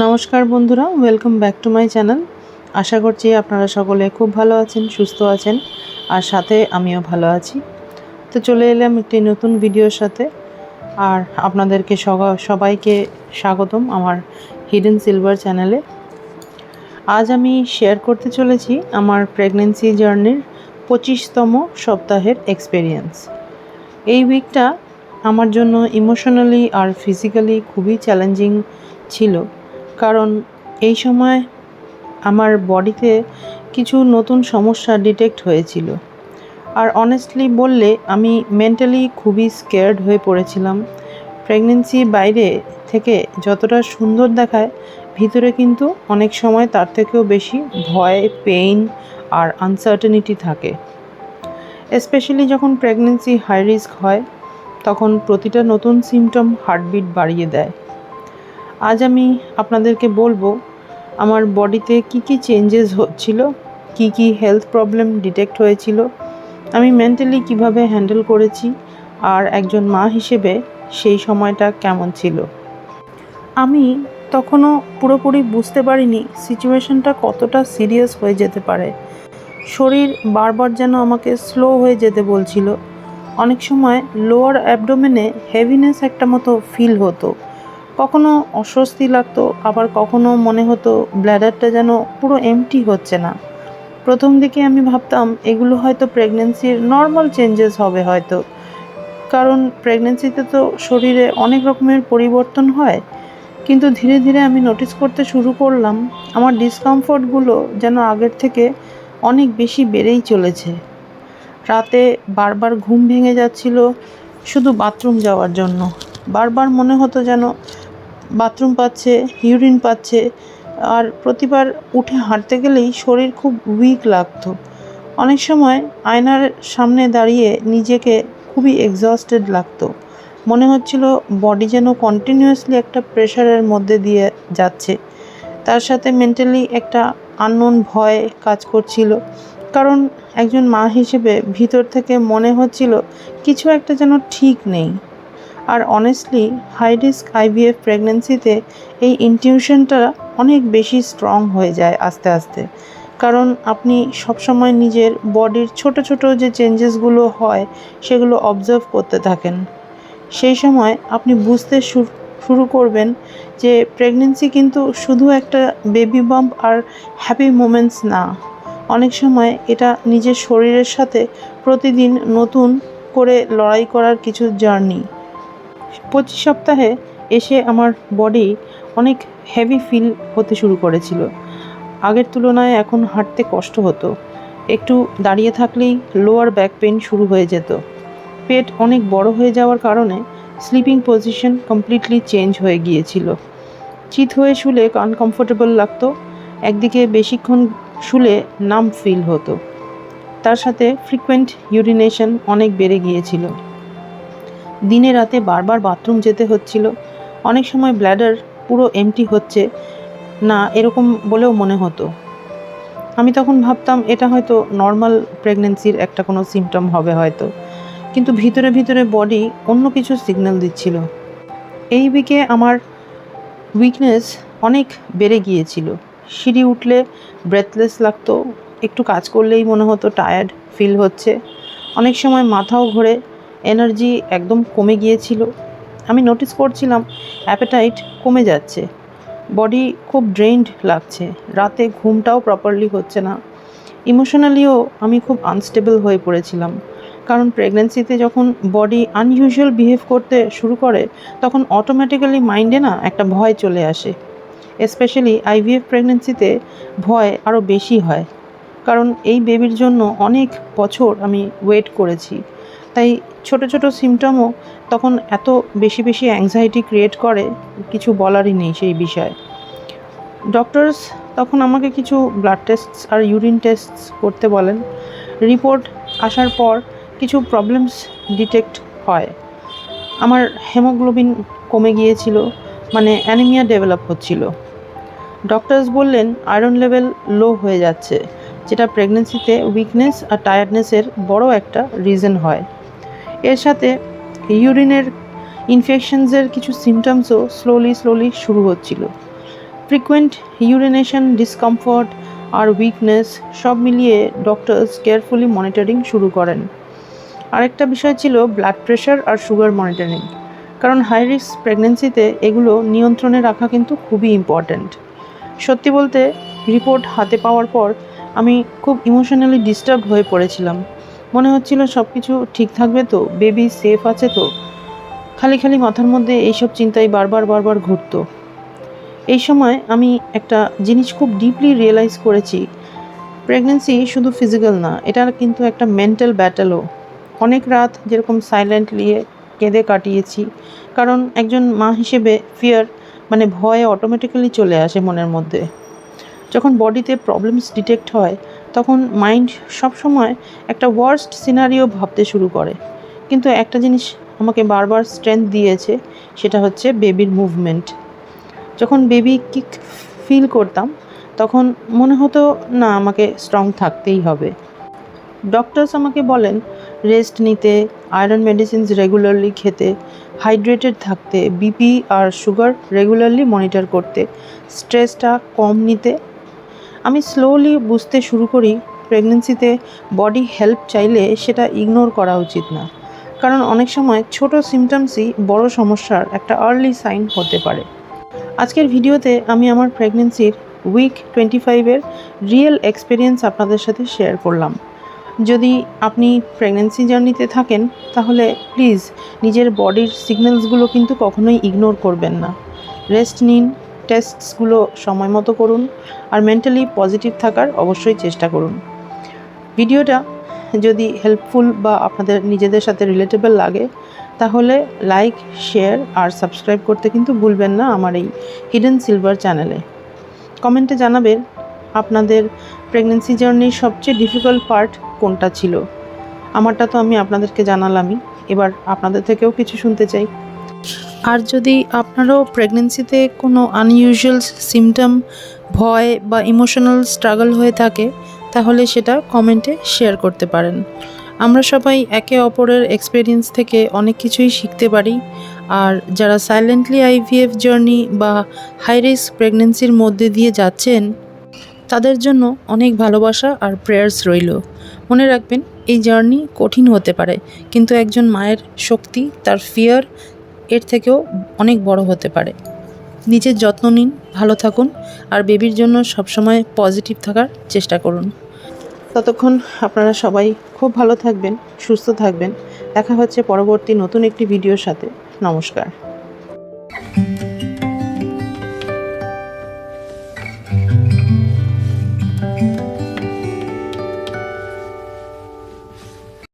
নমস্কার বন্ধুরা, welcome back to my channel. আশা করছি আপনারা সকলে খুব ভালো আছেন, সুস্থ আছেন, আর সাথে আমিও ভালো আছি। তো চলে এলাম একটি নতুন ভিডিওর সাথে, আর আপনাদেরকে সবাইকে স্বাগতম আমার হিডেন সিলভার চ্যানেলে। আজ আমি শেয়ার করতে চলেছি আমার প্রেগনেন্সি জার্নির 25তম সপ্তাহের এক্সপেরিয়েন্স। এই উইকটা আমার জন্য ইমোশনালি আর ফিজিক্যালি খুবই চ্যালেঞ্জিং ছিল, কারণ এই সময় আমার বডিতে কিছু নতুন সমস্যা ডিটেক্ট হয়েছিল। আর অনেস্টলি বললে আমি মেন্টালি খুবই স্কেয়ার্ড হয়ে পড়েছিলাম। প্রেগনেন্সি বাইরে থেকে যতটা সুন্দর দেখায়, ভিতরে কিন্তু অনেক সময় তার থেকেও বেশি ভয়, পেইন আর আনসার্টেনিটি থাকে। স্পেশালি যখন প্রেগনেন্সি হাই রিস্ক হয়, তখন প্রতিটা নতুন সিমটম হার্টবিট বাড়িয়ে দেয়। আজ আমি আপনাদেরকে বলবো আমার বডিতে কি চেঞ্জেস হচ্ছিল, কি হেলথ প্রবলেম ডিটেক্ট হয়েছিল, আমি মেন্টালি কিভাবে হ্যান্ডেল করেছি, আর একজন মা হিসেবে সেই সময়টা কেমন ছিল। আমি তখনও পুরোপুরি বুঝতে পারিনি সিচুয়েশনটা কতটা সিরিয়াস হয়ে যেতে পারে। শরীর বারবার যেন আমাকে স্লো হয়ে যেতে বলছিল। অনেক সময় লোয়ার অ্যাবডোমেনে হেভিনেস একটা মতো ফিল হতো, কখনো অস্বস্তি লাগতো, আবার কখনো মনে হতো ব্ল্যাডারটা যেন পুরো এমটি হচ্ছে না। প্রথম দিকে আমি ভাবতাম এগুলো হয়তো প্রেগনেন্সির নর্মাল চেঞ্জেস হবে হয়তো, কারণ প্রেগনেন্সিতে তো শরীরে অনেক রকমের পরিবর্তন হয়। কিন্তু ধীরে ধীরে আমি নোটিস করতে শুরু করলাম আমার ডিসকমফোর্টগুলো যেন আগের থেকে অনেক বেশি বেড়েই চলেছে। রাতে বারবার ঘুম ভেঙে যাচ্ছিল শুধু বাথরুম যাওয়ার জন্য। বারবার মনে হতো যেন বাথরুম পাচ্ছে, ইউরিন পাচ্ছে, আর প্রতিবার উঠে হাঁটতে গেলেই শরীর খুব উইক লাগতো। অনেক সময় আয়নার সামনে দাঁড়িয়ে নিজেকে খুবই এক্সস্টেড লাগতো। মনে হচ্ছিল বডি যেন কন্টিনিউয়াসলি একটা প্রেশারের মধ্যে দিয়ে যাচ্ছে। তার সাথে মেন্টালি একটা আননোন ভয় কাজ করছিল, কারণ একজন মা হিসেবে ভিতর থেকে মনে হচ্ছিল কিছু একটা যেন ঠিক নেই। আর অনেস্টলি হাই রিস্ক আইভিএফ প্রেগনেন্সিতে এই ইনটিউশনটা অনেক বেশি স্ট্রং হয়ে যায় আস্তে আস্তে, কারণ আপনি সবসময় নিজের বডির ছোট ছোট যে চেঞ্জেসগুলো হয় সেগুলো অবজার্ভ করতে থাকেন। সেই সময় আপনি বুঝতে শুরু করবেন যে প্রেগনেন্সি কিন্তু শুধু একটা বেবি বাম্প আর হ্যাপি মোমেন্টস না। অনেক সময় এটা নিজের শরীরের সাথে প্রতিদিন নতুন করে লড়াই করার কিছু জার্নি। 25 সপ্তাহে এসে আমার বডি অনেক হেভি ফিল হতে শুরু করেছিল। আগের তুলনায় এখন হাঁটতে কষ্ট হতো, একটু দাঁড়িয়ে থাকলেই লোয়ার ব্যাক পেন শুরু হয়ে যেত। পেট অনেক বড় হয়ে যাওয়ার কারণে স্লিপিং পজিশন কমপ্লিটলি চেঞ্জ হয়ে গিয়েছিল। চিত হয়ে শুলে আনকমফোর্টেবল লাগতো, একদিকে বেশিক্ষণ শুলে নাম ফিল হতো। তার সাথে ফ্রিকোয়েন্ট ইউরিনেশন অনেক বেড়ে গিয়েছিল। দিনে রাতে বারবার বাথরুম যেতে হচ্ছিল। অনেক সময় ব্ল্যাডার পুরো এমটি হচ্ছে না এরকম বলেও মনে হতো। আমি তখন ভাবতাম এটা হয়তো নর্মাল প্রেগনেন্সির একটা কোনো সিমটম হবে হয়তো, কিন্তু ভিতরে ভিতরে বডি অন্য কিছু সিগন্যাল দিচ্ছিল। এই উইকে আমার উইকনেস অনেক বেড়ে গিয়েছিল। সিঁড়ি উঠলে ব্রেথলেস লাগতো, একটু কাজ করলেই মনে হতো টায়ার্ড ফিল হচ্ছে। অনেক সময় মাথাও ঘোরে, এনার্জি একদম কমে গিয়েছিল। আমি নোটিস করছিলাম অ্যাপেটাইট কমে যাচ্ছে, বডি খুব ড্রেইনড লাগছে, রাতে ঘুমটাও প্রপারলি হচ্ছে না। ইমোশনালিও আমি খুব আনস্টেবল হয়ে পড়েছিলাম, কারণ প্রেগনেন্সিতে যখন বডি আনইউজুয়াল বিহেভ করতে শুরু করে তখন অটোমেটিক্যালি মাইন্ডে না একটা ভয় চলে আসে। স্পেশালি আইভিএফ প্রেগনেন্সিতে ভয় আরও বেশি হয়, কারণ এই বেবির জন্য অনেক বছর আমি ওয়েট করেছি। তাই ছোট ছোট সিমটমও তখন এত বেশি বেশি অ্যাংজাইটি ক্রিয়েট করে, কিছু বলারই নেই সেই বিষয়ে। ডক্টরস তখন আমাকে কিছু ব্লাড টেস্টস আর ইউরিন টেস্টস করতে বলেন। রিপোর্ট আসার পর কিছু প্রবলেমস ডিটেক্ট হয়। আমার হেমোগ্লোবিন কমে গিয়েছিল, মানে অ্যানিমিয়া ডেভেলপ হচ্ছিল। ডক্টরস বললেন আয়রন লেভেল লো হয়ে যাচ্ছে, যেটা প্রেগনেন্সিতে উইকনেস আর টায়ার্ডনেসের বড় একটা রিজন হয়। এর সাথে ইউরিনের ইনফেকশনসের কিছু সিমটমসও স্লোলি শুরু হচ্ছিল। ফ্রিকুয়েন্ট ইউরিনেশন, ডিসকমফর্ট আর উইকনেস সব মিলিয়ে ডক্টরস কেয়ারফুলি মনিটরিং শুরু করেন। আরেকটা বিষয় ছিল ব্লাড প্রেশার আর সুগার মনিটরিং, কারণ হাই রিস্ক প্রেগনেন্সিতে এগুলো নিয়ন্ত্রণে রাখা কিন্তু খুবই ইম্পর্ট্যান্ট। সত্যি বলতে রিপোর্ট হাতে পাওয়ার পর আমি খুব ইমোশনালি ডিস্টার্ব হয়ে পড়েছিলাম। মনে হচ্ছিল সব কিছু ঠিক থাকবে তো, বেবি সেফ আছে তো। খালি খালি মাথার মধ্যে এইসব চিন্তাই বারবার ঘুরতো। এই সময় আমি একটা জিনিস খুব ডিপলি রিয়েলাইজ করেছি, প্রেগনেন্সি শুধু ফিজিক্যাল না, এটা কিন্তু একটা মেন্টাল ব্যাটেলও। অনেক রাত যেরকম সাইলেন্টলি কেঁদে কাটিয়েছি, কারণ একজন মা হিসেবে ফিয়ার ভয় অটোমেটিক্যালি চলে আসে মনের মধ্যে। যখন বডিতে প্রবলেমস ডিটেক্ট হয় তখন মাইন্ড সবসময় একটা ওয়ার্স্ট সিনারিও ভাবতে শুরু করে। কিন্তু একটা জিনিস আমাকে বারবার স্ট্রেংথ দিয়েছে, সেটা হচ্ছে বেবির মুভমেন্ট। যখন বেবি কিক ফিল করতাম তখন মনে হতো না, আমাকে স্ট্রং থাকতেই হবে। ডক্টরস আমাকে বলেন রেস্ট নিতে, আয়রন মেডিসিনস রেগুলারলি খেতে, হাইড্রেটেড থাকতে, বিপি আর সুগার রেগুলারলি মনিটর করতে, স্ট্রেসটা কম নিতে। আমি স্লোলি বুঝতে শুরু করি প্রেগনেন্সিতে বডি হেল্প চাইলে সেটা ইগনোর করা উচিত না, কারণ অনেক সময় ছোট সিমটমসই বড় সমস্যার একটা আর্লি সাইন হতে পারে। আজকের ভিডিওতে আমি আমার প্রেগনেন্সির উইক 25-এর রিয়েল এক্সপিরিয়েন্স আপনাদের সাথে শেয়ার করলাম। যদি আপনি প্রেগনেন্সি জার্নিতে থাকেন তাহলে প্লিজ নিজের বডির সিগন্যালসগুলো কিন্তু কখনোই ইগনোর করবেন না। রেস্ট নিন, টেস্টসগুলো সময় মতো করুন, আর মেন্টালি পজিটিভ থাকার অবশ্যই চেষ্টা করুন। ভিডিওটা যদি হেল্পফুল বা আপনাদের নিজেদের সাথে রিলেটেবল লাগে তাহলে লাইক, শেয়ার আর সাবস্ক্রাইব করতে কিন্তু ভুলবেন না আমার এই হিডেন সিলভার চ্যানেলে। কমেন্টে জানাবেন আপনাদের প্রেগনেন্সি জার্নির সবচেয়ে ডিফিকাল্ট পার্ট কোনটা ছিল। আমারটা তো আমি আপনাদেরকে জানালামই, এবার আপনাদের থেকেও কিছু শুনতে চাই। আর যদি আপনারও প্রেগনেন্সিতে কোনো আনইউজুয়াল সিমটম, ভয় বা ইমোশনাল স্ট্রাগল হয়ে থাকে তাহলে সেটা কমেন্টে শেয়ার করতে পারেন। আমরা সবাই একে অপরের এক্সপিরিয়েন্স থেকে অনেক কিছুই শিখতে পারি। আর যারা সাইলেন্টলি আইভিএফ জার্নি বা হাই রিস্ক প্রেগনেন্সির মধ্যে দিয়ে যাচ্ছেন তাদের জন্য অনেক ভালোবাসা আর প্রেয়ার্স রইল। মনে রাখবেন এই জার্নি কঠিন হতে পারে, কিন্তু একজন মায়ের শক্তি, তার ফিয়ার এর থেকেও অনেক বড় হতে পারে। নিজের যত্ন নিন, ভালো থাকুন আর বেবির জন্য সবসময় পজিটিভ থাকার চেষ্টা করুন। ততক্ষণ আপনারা সবাই খুব ভালো থাকবেন, সুস্থ থাকবেন। দেখা হচ্ছে পরবর্তী নতুন একটি ভিডিওর সাথে। নমস্কার।